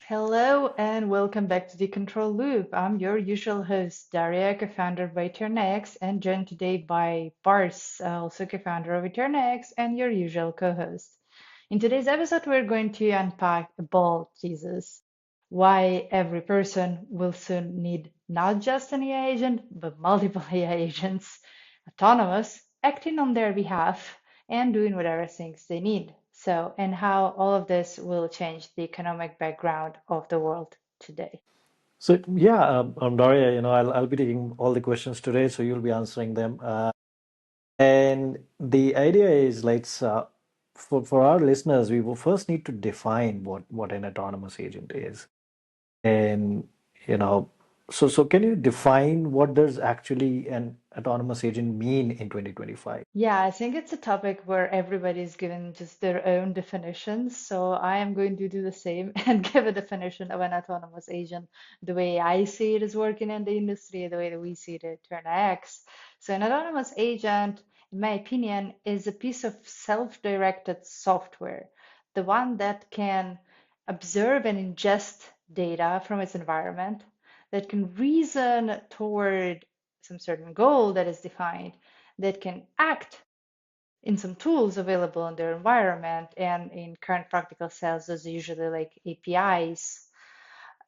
Hello and welcome back to the Control Loop. I'm your usual host, Dariia, co-founder of EternaX, and joined today by Parthh, also co-founder of EternaX, and your usual co-host. In today's episode, we're going to unpack a bold thesis: why every person will soon need not just an AI agent, but multiple AI agents, autonomous, acting on their behalf, and doing whatever things they need. So, and how all of this will change the economic background of the world today. So yeah, Daria, I'll be taking all the questions today, so you'll be answering them. And the idea is, for our listeners, we will first need to define what an autonomous agent is. And you know, so can you define what does actually an autonomous agent mean in 2025? Yeah, I think it's a topic where everybody's given just their own definitions. So I am going to do the same and give a definition of an autonomous agent the way I see it is working in the industry, the way that we see it at EternaX. So an autonomous agent, in my opinion, is a piece of self-directed software, the one that can observe and ingest data from its environment, that can reason toward some certain goal that is defined, that can act in some tools available in their environment, and in current practical sales, those are usually like APIs,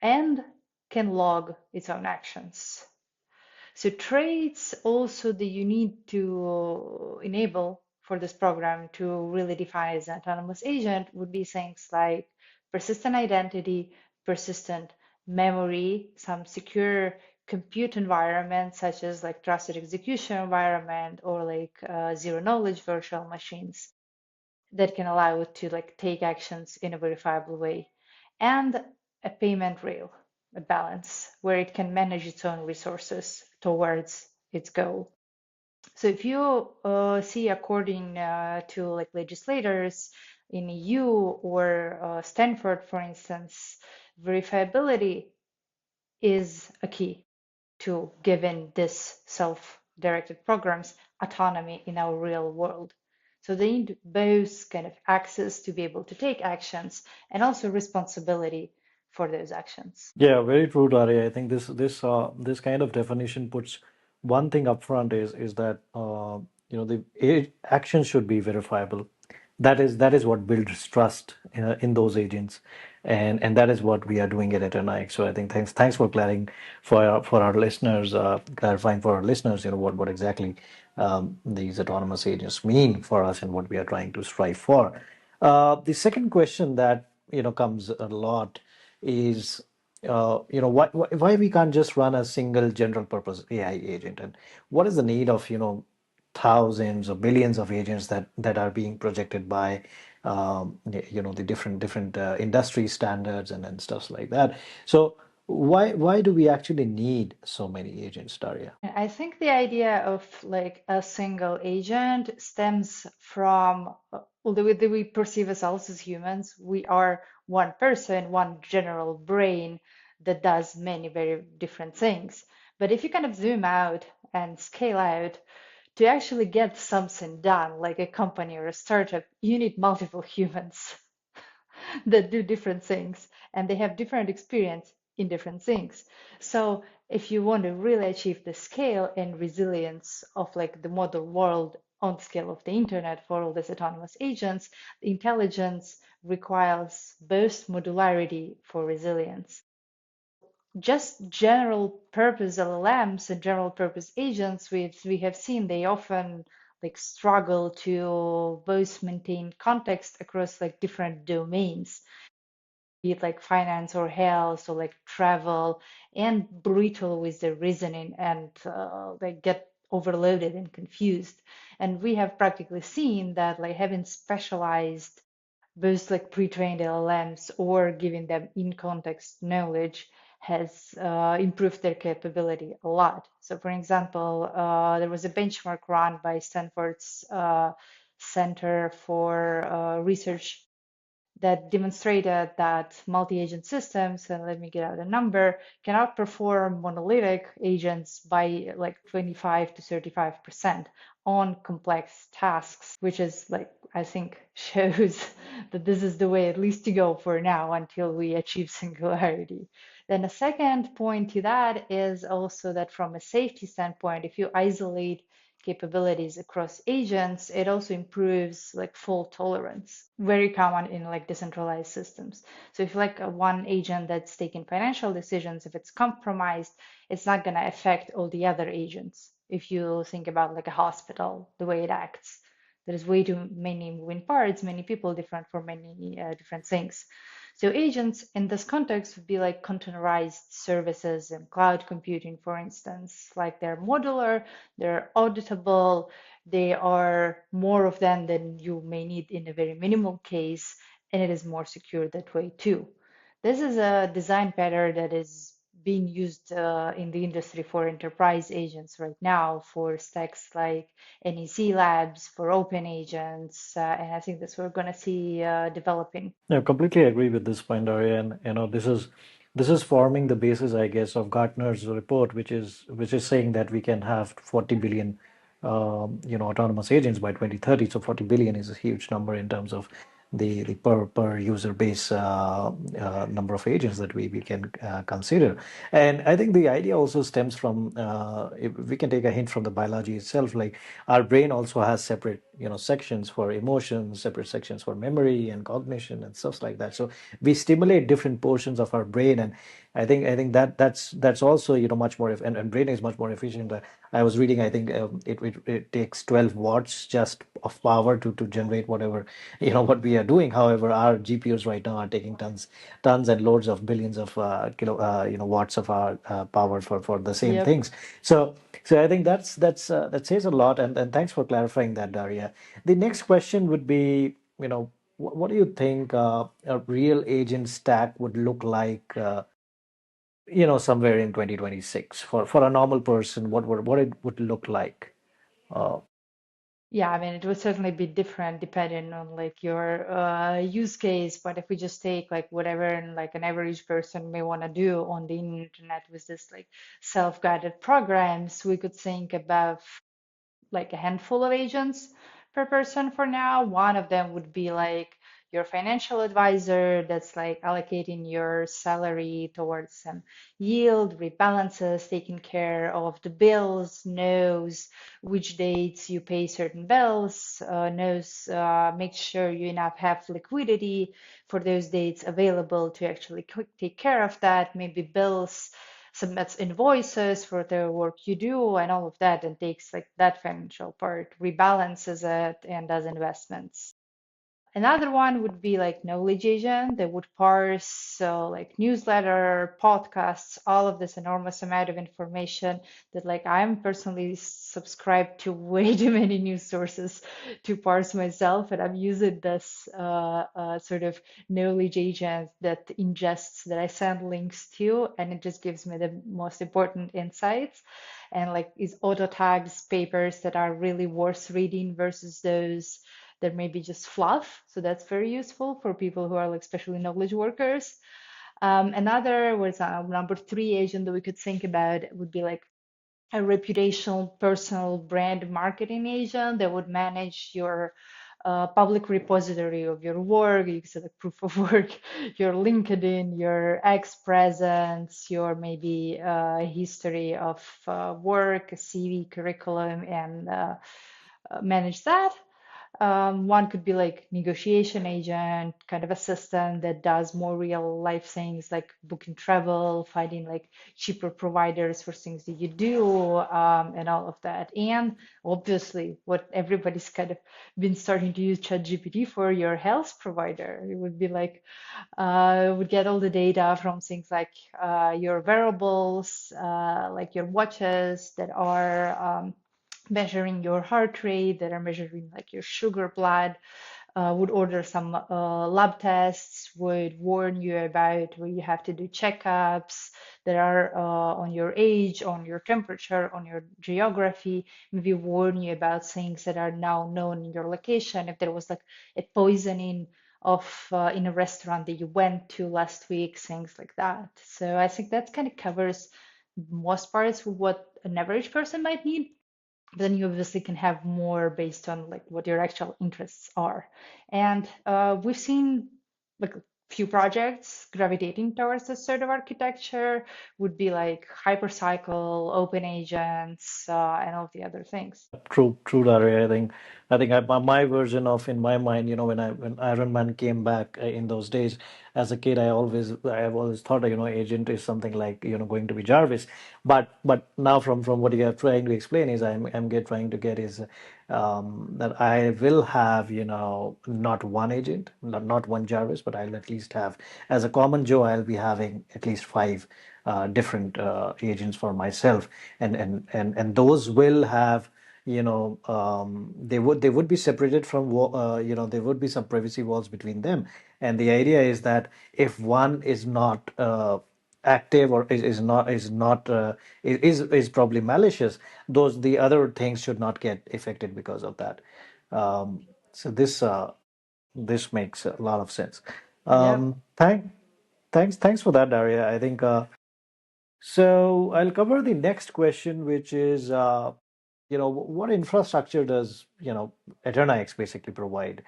and can log its own actions. So traits also that you need to enable for this program to really define as an autonomous agent would be things like persistent identity, persistent memory, some secure compute environment such as like trusted execution environment or like zero knowledge virtual machines that can allow it to like take actions in a verifiable way, and a payment rail, a balance where it can manage its own resources towards its goal. So if you see, according to like legislators in EU or Stanford, for instance, verifiability is a key to giving this self-directed programs autonomy in our real world. So they need both kind of access to be able to take actions and also responsibility for those actions. Yeah, very true, Dari. I think this kind of definition puts one thing up front is that action should be verifiable. That is what builds trust in those agents, and that is what we are doing at EternaX. So I think thanks for clarifying for our listeners, clarifying for our listeners, what exactly these autonomous agents mean for us and what we are trying to strive for. The second question that comes a lot is why we can't just run a single general purpose AI agent, and what is the need of thousands or billions of agents that are being projected by the different industry standards and stuff like that. So why do we actually need so many agents, Daria? I think the idea of like a single agent stems from the way that we perceive ourselves as humans. We are one person, one general brain that does many very different things. But if you kind of zoom out and scale out, to actually get something done, like a company or a startup, you need multiple humans that do different things, and they have different experience in different things. So if you want to really achieve the scale and resilience of like the modern world on the scale of the internet for all these autonomous agents, intelligence requires both modularity for resilience. Just general purpose LLMs and general purpose agents, we have seen they often like struggle to both maintain context across like different domains, be it like finance or health or like travel, and brutal with their reasoning, and they get overloaded and confused. And we have practically seen that like having specialized both like pre-trained LLMs or giving them in-context knowledge has improved their capability a lot. So for example, there was a benchmark run by Stanford's Center for Research that demonstrated that multi-agent systems, and let me get out a number, can outperform monolithic agents by like 25 to 35% on complex tasks, which is like, I think shows that this is the way at least to go for now until we achieve singularity. Then a second point to that is also that from a safety standpoint, if you isolate capabilities across agents, it also improves like fault tolerance, very common in like decentralized systems. So if like a one agent that's taking financial decisions, if it's compromised, it's not going to affect all the other agents. If you think about like a hospital, the way it acts, there's way too many moving parts, many people different for many different things. So agents in this context would be like containerized services and cloud computing, for instance, like they're modular, they're auditable, they are more of them than you may need in a very minimal case, and it is more secure that way too. This is a design pattern that is being used in the industry for enterprise agents right now for stacks like NEC Labs, for open agents, and I think that's what we're going to see developing. I completely agree with this point, Arya, and this is forming the basis, I guess, of Gartner's report, which is saying that we can have 40 billion, autonomous agents by 2030. So 40 billion is a huge number in terms of the per user base number of agents that we can consider. And I think the idea also stems from, if we can take a hint from the biology itself, like our brain also has separate sections for emotions, separate sections for memory and cognition and stuff like that. So we stimulate different portions of our brain, and I think that's also much more and brain is much more efficient. I was reading, I think it takes 12 watts just of power to generate whatever what we are doing. However, our GPUs right now are taking tons and loads of billions of watts of our power for the same Yep. things. So I think that says a lot, and thanks for clarifying that, Daria. The next question would be, what do you think a real agent stack would look like, somewhere in 2026 for a normal person? What it would look like? Uh, Yeah, I mean, it would certainly be different depending on like your use case. But if we just take like whatever and like an average person may want to do on the internet with this like self-guided programs, we could think about like a handful of agents per person for now. One of them would be like your financial advisor that's like allocating your salary towards some yield, rebalances, taking care of the bills, knows which dates you pay certain bills, knows, makes sure you enough have liquidity for those dates available to actually quick take care of that, maybe bills, submits invoices for the work you do and all of that, and takes like that financial part, rebalances it, and does investments. Another one would be like knowledge agent that would parse like newsletter, podcasts, all of this enormous amount of information that like I'm personally subscribed to way too many news sources to parse myself, and I'm using this sort of knowledge agent that ingests that I send links to, and it just gives me the most important insights and like is auto tags papers that are really worth reading versus those that may be just fluff. So that's very useful for people who are like especially knowledge workers. Another was number three agent that we could think about would be like a reputational personal brand marketing agent that would manage your public repository of your work. You can say like proof of work, your LinkedIn, your X presence, your maybe history of work, CV, curriculum, and manage that. One could be like negotiation agent, kind of assistant that does more real life things like booking travel, finding like cheaper providers for things that you do, and all of that. And obviously, what everybody's kind of been starting to use ChatGPT for, your health provider. It would be like, would get all the data from things like your wearables, like your watches that are measuring your heart rate, that are measuring like your sugar blood, would order some lab tests, would warn you about where you have to do checkups that are on your age, on your temperature, on your geography, maybe warn you about things that are now known in your location. If there was like a poisoning of in a restaurant that you went to last week, things like that. So I think that kind of covers most parts of what an average person might need. But then you obviously can have more based on like what your actual interests are. And we've seen like a few projects gravitating towards this sort of architecture would be like hypercycle, open agents, and all the other things. True, Larry. I think my version of in my mind, when Iron Man came back in those days, as a kid, I have always thought, agent is something like, going to be Jarvis. But now from what you are trying to explain is trying to get is that I will have, not one agent, not one Jarvis, but I'll at least have, as a common Joe, I'll be having at least five different agents for myself, and those will have, they would be separated from there would be some privacy walls between them, and the idea is that if one is not active, or is probably malicious, those the other things should not get affected because of that. So this makes a lot of sense. Yep. Thanks for that, Daria. I think so. I'll cover the next question, which is, what infrastructure does, EternaX basically provide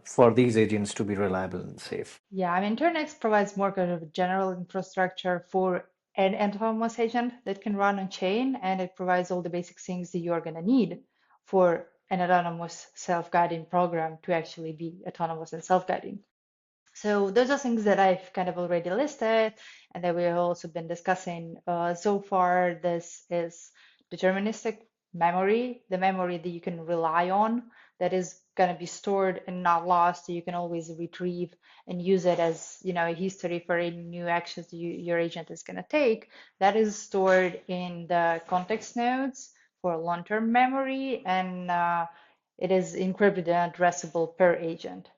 for these agents to be reliable and safe? Yeah, I mean, EternaX provides more kind of a general infrastructure for an autonomous agent that can run on chain, and it provides all the basic things that you are going to need for an autonomous self-guiding program to actually be autonomous and self-guiding. So those are things that I've kind of already listed and that we have also been discussing. So far, this is deterministic memory, the memory that you can rely on, that is going to be stored and not lost. So you can always retrieve and use it as, a history for any new actions your agent is going to take. That is stored in the context nodes for long-term memory, and it is encrypted and addressable per agent.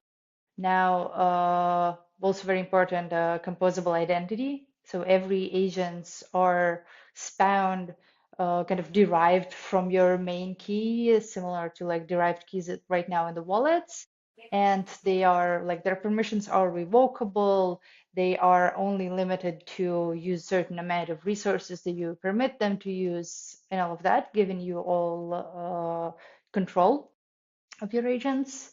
Now, also very important, composable identity. So every agents are spawned, kind of derived from your main key, similar to like derived keys right now in the wallets. And they are like their permissions are revocable. They are only limited to use certain amount of resources that you permit them to use, and all of that, giving you all control of your agents.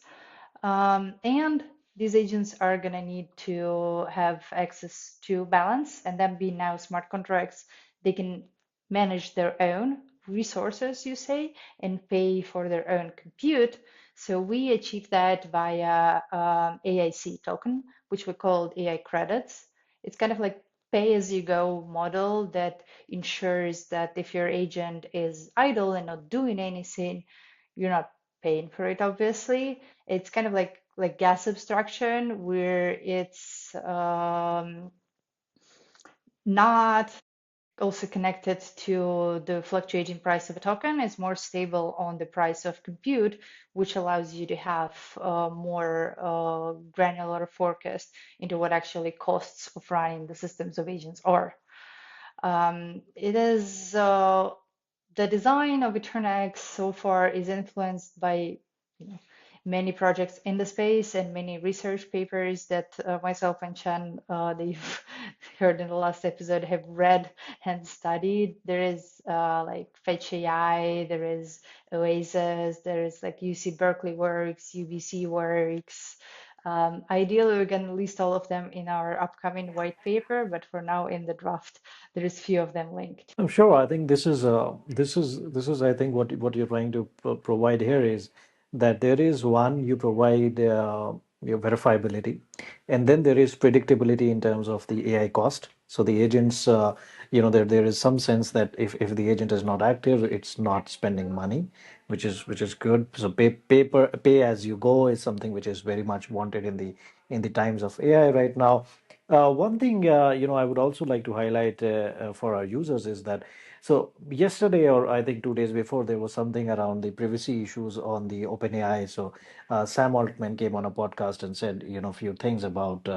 And these agents are going to need to have access to balance, and then be now smart contracts. They can manage their own resources, you say, and pay for their own compute. So we achieve that via AIC token, which we call AI credits. It's kind of like pay as you go model that ensures that if your agent is idle and not doing anything, you're not paying for it, obviously. It's kind of like gas abstraction, where it's not also connected to the fluctuating price of a token. It's more stable on the price of compute, which allows you to have more granular forecast into what actually costs of running the systems of agents are. It is the design of EternaX so far is influenced by, you know, many projects in the space and many research papers that myself and Chen, that you've heard in the last episode, have read and studied. There is like Fetch AI, there is Oasis, there is like UC Berkeley works, UBC works. Ideally, we're going to list all of them in our upcoming white paper, but for now in the draft, there is few of them linked. I'm sure. I think this is I think what you're trying to provide here is that there is one, you provide your verifiability, and then there is predictability in terms of the AI cost. So the agents, there is some sense that if the agent is not active, it's not spending money, which is good. So pay as you go is something which is very much wanted in the times of AI right now. One thing, I would also like to highlight for our users is that, so yesterday, or I think 2 days before, there was something around the privacy issues on the OpenAI. So Sam Altman came on a podcast and said, a few things about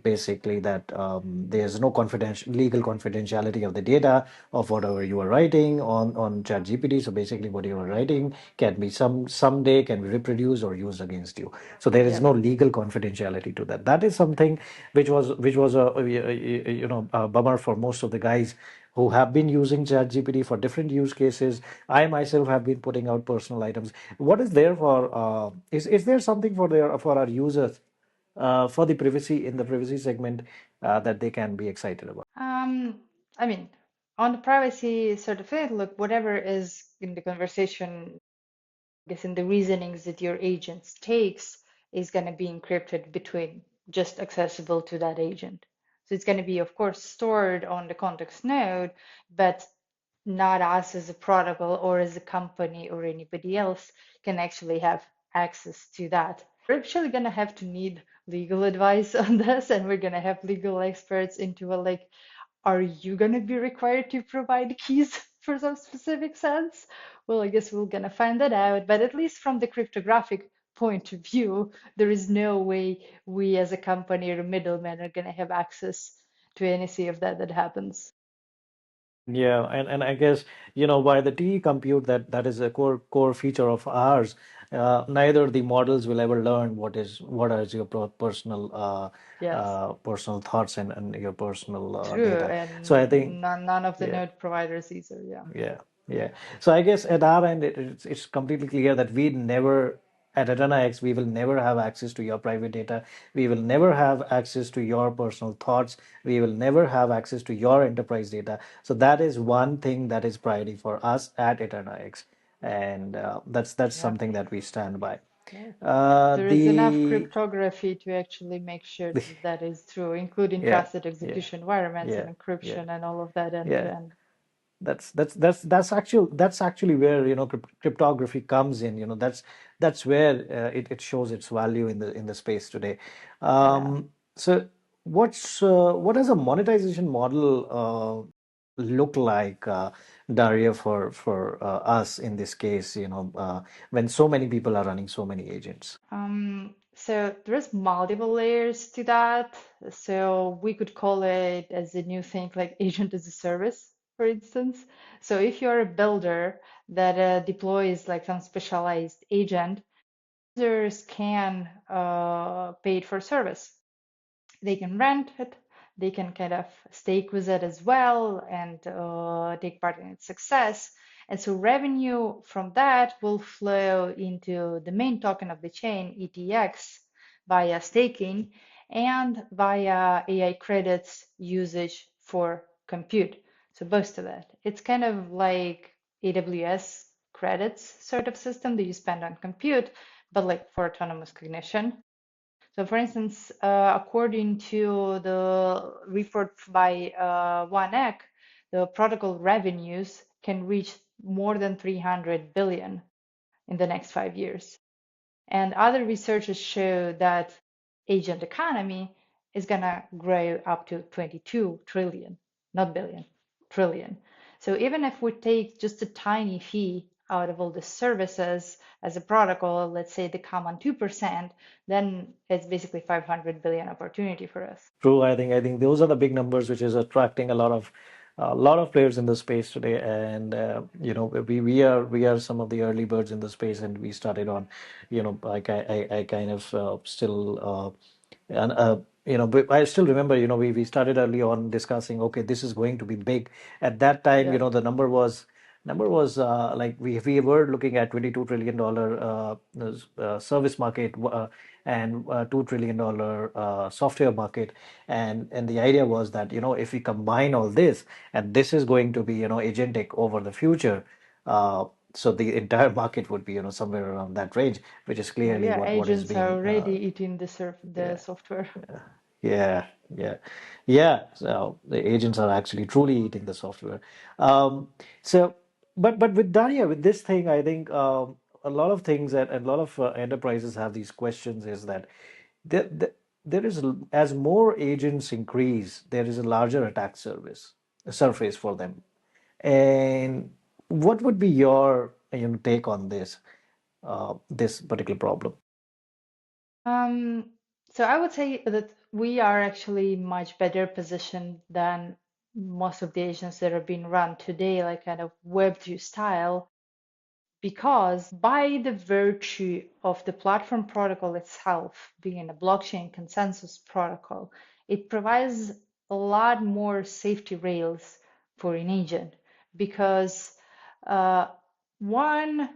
basically that there's no legal confidentiality of the data of whatever you are writing on ChatGPT. So basically, what you are writing can be someday can be reproduced or used against you. So there is Yep. no legal confidentiality to that. That is something which was a bummer for most of the guys who have been using ChatGPT for different use cases. I myself have been putting out personal items. What is there for? Is there something for their for our users for the privacy in the privacy segment that they can be excited about? Um, I mean, on the privacy sort of thing, look, whatever is in the conversation, I guess in the reasonings that your agent takes is going to be encrypted between just accessible to that agent. So it's going to be, of course, stored on the context node, but not us as a protocol or as a company or anybody else can actually have access to that. We're actually going to have to need legal advice on this, and we're going to have legal experts into a like, are you going to be required to provide keys for some specific sense? Well, I guess we're going to find that out. But at least from the cryptographic point of view, there is no way we as a company or a middleman are going to have access to anything of that that happens. Yeah, and I guess, by the TE compute that is a core feature of ours. Neither the models will ever learn what is your personal Yes, personal thoughts and your personal true. data. So I think, And none of the yeah. node providers either. Yeah. Yeah, yeah. So I guess at our end, it's completely clear that at EternaX, we will never have access to your private data. We will never have access to your personal thoughts. We will never have access to your enterprise data. So that is one thing that is priority for us at EternaX, and that's Yeah. something that we stand by. Yeah. Uh, There is enough the cryptography to actually make sure that that is true, including yeah, trusted yeah, execution environments yeah, and yeah, encryption and all of that end to yeah. end. That's actually where cryptography comes in. That's where it shows its value in the space today. Yeah. So what does a monetization model look like, Daria, for us in this case? When so many people are running so many agents. So there's multiple layers to that. So we could call it as a new thing like agent as a service, for instance. So if you're a builder that deploys like some specialized agent, users can pay it for service. They can rent it, they can kind of stake with it as well and take part in its success. And so revenue from that will flow into the main token of the chain, ETX, via staking and via AI credits usage for compute. So both of that. It's kind of like AWS credits sort of system that you spend on compute, but like for autonomous cognition. So, for instance, according to the report by VanEck, the protocol revenues can reach more than 300 billion in the next 5 years. And other researchers show that agent economy is going to grow up to 22 trillion, not billion, trillion. So even if we take just a tiny fee out of all the services as a protocol, let's say the common 2%, then it's basically 500 billion opportunity for us. True. I think those are the big numbers, which is attracting a lot of players in the space today. And we are some of the early birds in the space, and we started on, like I kind of still and but I still remember, we started early on discussing, okay, this is going to be big. At that time, Yeah. the number was like we were looking at $22 trillion service market, and $2 trillion software market. And the idea was that, if we combine all this, and this is going to be, agentic over the future, so the entire market would be, somewhere around that range, which is Well, clearly yeah, what is agents are being already eating the yeah. software. Yeah, yeah, yeah. So the agents are actually truly eating the software. So, but with Daria, with this thing, I think a lot of things that and a lot of enterprises have these questions is that there is as more agents increase, there is a larger attack surface for them. And what would be your take on this particular problem? Um, so I would say that we are actually much better positioned than most of the agents that are being run today, like kind of Web2 style, because by the virtue of the platform protocol itself being a blockchain consensus protocol, it provides a lot more safety rails for an agent because uh, one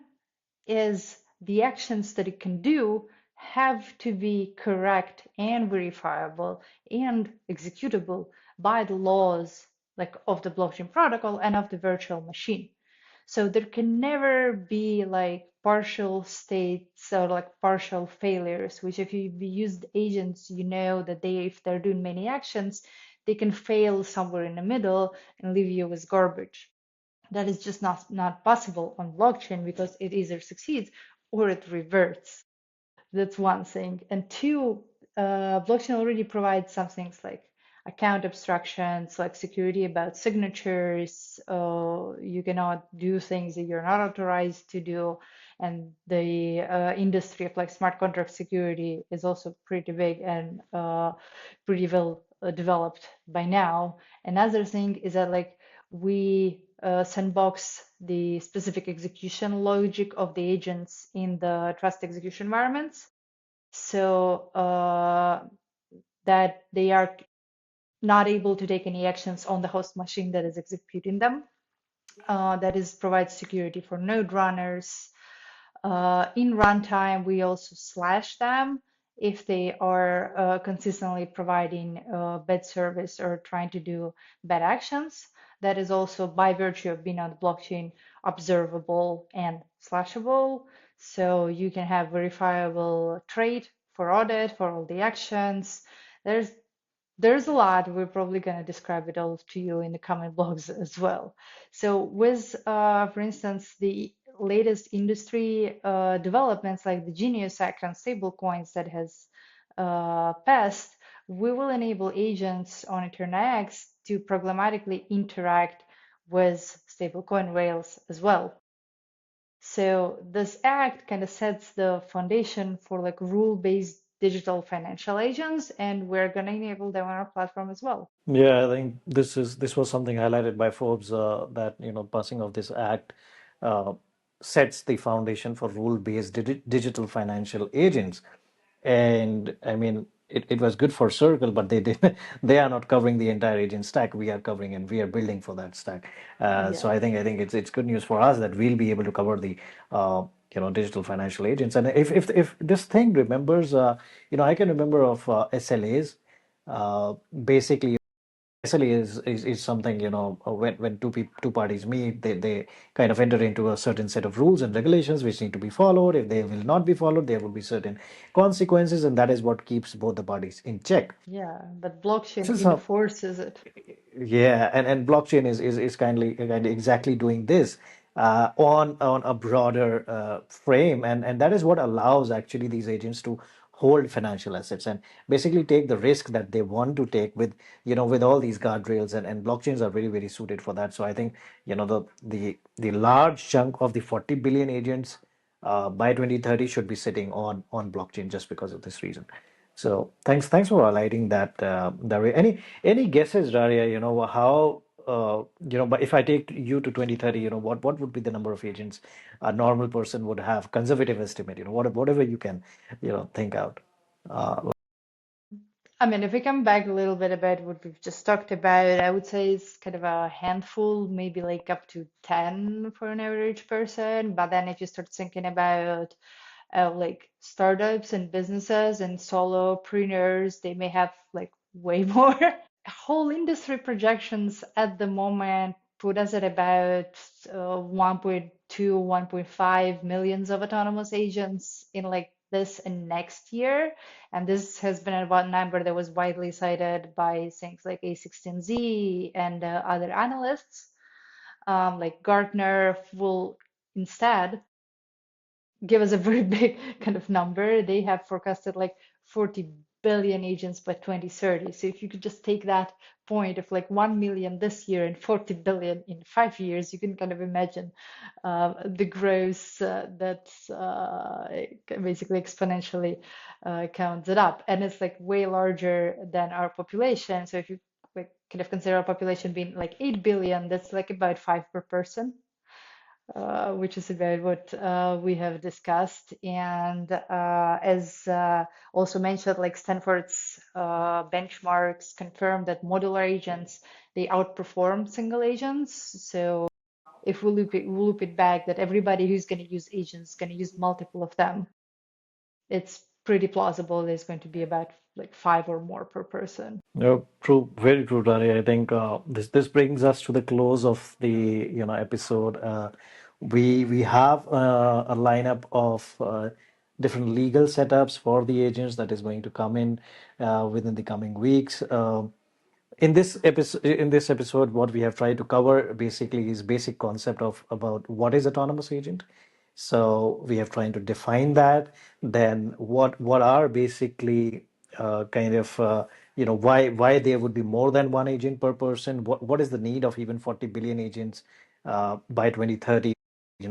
is the actions that it can do have to be correct and verifiable and executable by the laws like of the blockchain protocol and of the virtual machine. So there can never be like partial states or like partial failures, which if you used agents, you know that they, if they're doing many actions, they can fail somewhere in the middle and leave you with garbage. That is just not possible on blockchain because it either succeeds or it reverts. That's one thing. And two, blockchain already provides some things like account abstractions, like security about signatures. You cannot do things that you're not authorized to do. And the industry of like smart contract security is also pretty big and pretty well developed by now. Another thing is that like we sandbox the specific execution logic of the agents in the trust execution environments so that they are not able to take any actions on the host machine that is executing them. That is provides security for node runners. In runtime, we also slash them if they are consistently providing bad service or trying to do bad actions. That is also by virtue of being on the blockchain observable and slashable. So you can have verifiable trade for audit for all the actions. There's there's a lot. We're probably going to describe it all to you in the coming blogs as well. So with, for instance, the latest industry developments like the Genius Act on stablecoins that has passed, we will enable agents on EternaX to programmatically interact with stablecoin rails as well. So this act kind of sets the foundation for like rule-based digital financial agents, and we're going to enable them on our platform as well. Yeah, I think this was something highlighted by Forbes that passing of this act uh, sets the foundation for rule-based digital financial agents. And I mean, it was good for Circle, but they did they are not covering the entire agent stack. We are covering and we are building for that stack. So Yeah. I think it's good news for us that we'll be able to cover the digital financial agents. And if this thing remembers, I can remember of SLAs. Basically SLA is something, when two parties meet, they kind of enter into a certain set of rules and regulations which need to be followed. If they will not be followed, there will be certain consequences, and that is what keeps both the parties in check. Yeah, but blockchain This is how enforces it. yeah, and blockchain is kind of exactly doing this on a broader frame, and that is what allows actually these agents to hold financial assets and basically take the risk that they want to take with all these guardrails, and blockchains are very suited for that. So I think the large chunk of the 40 billion agents by 2030 should be sitting on blockchain just because of this reason. So thanks for highlighting that, Daria. Any guesses, Daria? How but if I take you to 2030, what would be the number of agents a normal person would have? Conservative estimate, whatever you can, think out. I mean, if we come back a little bit about what we've just talked about, I would say it's kind of a handful, maybe like up to 10 for an average person. But then if you start thinking about like startups and businesses and solopreneurs, they may have like way more. Whole industry projections at the moment put us at about 1.2, 1.5 millions of autonomous agents in like this and next year. And this has been a number that was widely cited by things like A16Z and other analysts. Like Gartner will instead give us a very big kind of number. They have forecasted like 40 billion agents by 2030. So if you could just take that point of like 1 million this year and 40 billion in 5 years, you can kind of imagine the growth that's basically exponentially counts it up. And it's like way larger than our population. So if you like kind of consider our population being like 8 billion, that's like about five per person. which is about what we have discussed. And as also mentioned, like Stanford's benchmarks confirm that modular agents, they outperform single agents. So if we loop it back, that everybody who's going to use agents is going to use multiple of them, it's pretty plausible there's going to be about like five or more per person. No, true, very true, Dari. I think this brings us to the close of the episode. We have a lineup of different legal setups for the agents that is going to come in within the coming weeks. In this episode, what we have tried to cover basically is basic concept of about what is autonomous agent. So we have tried to define that. Then what are basically kind of why there would be more than one agent per person? What is the need of even 40 billion agents by 2030?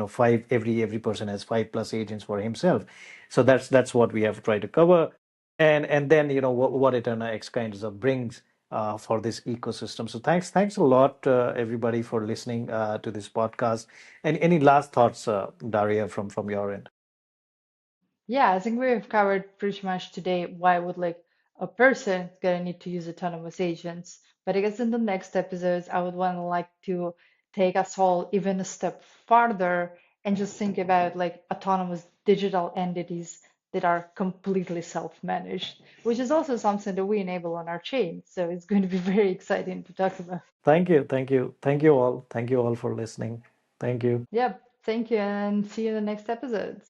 Five every person has five plus agents for himself. So that's what we have tried to cover, and then what EternaX kinds of brings for this ecosystem. So thanks a lot everybody for listening to this podcast. And any last thoughts, Daria, from your end? Yeah, I think we've covered pretty much today why would like a person gonna need to use autonomous agents. But I guess in the next episodes, I would want to like to take us all even a step farther and just think about like autonomous digital entities that are completely self-managed, which is also something that we enable on our chain. So it's going to be very exciting to talk about. Thank you all for listening. Thank you. Yep, thank you and see you in the next episode.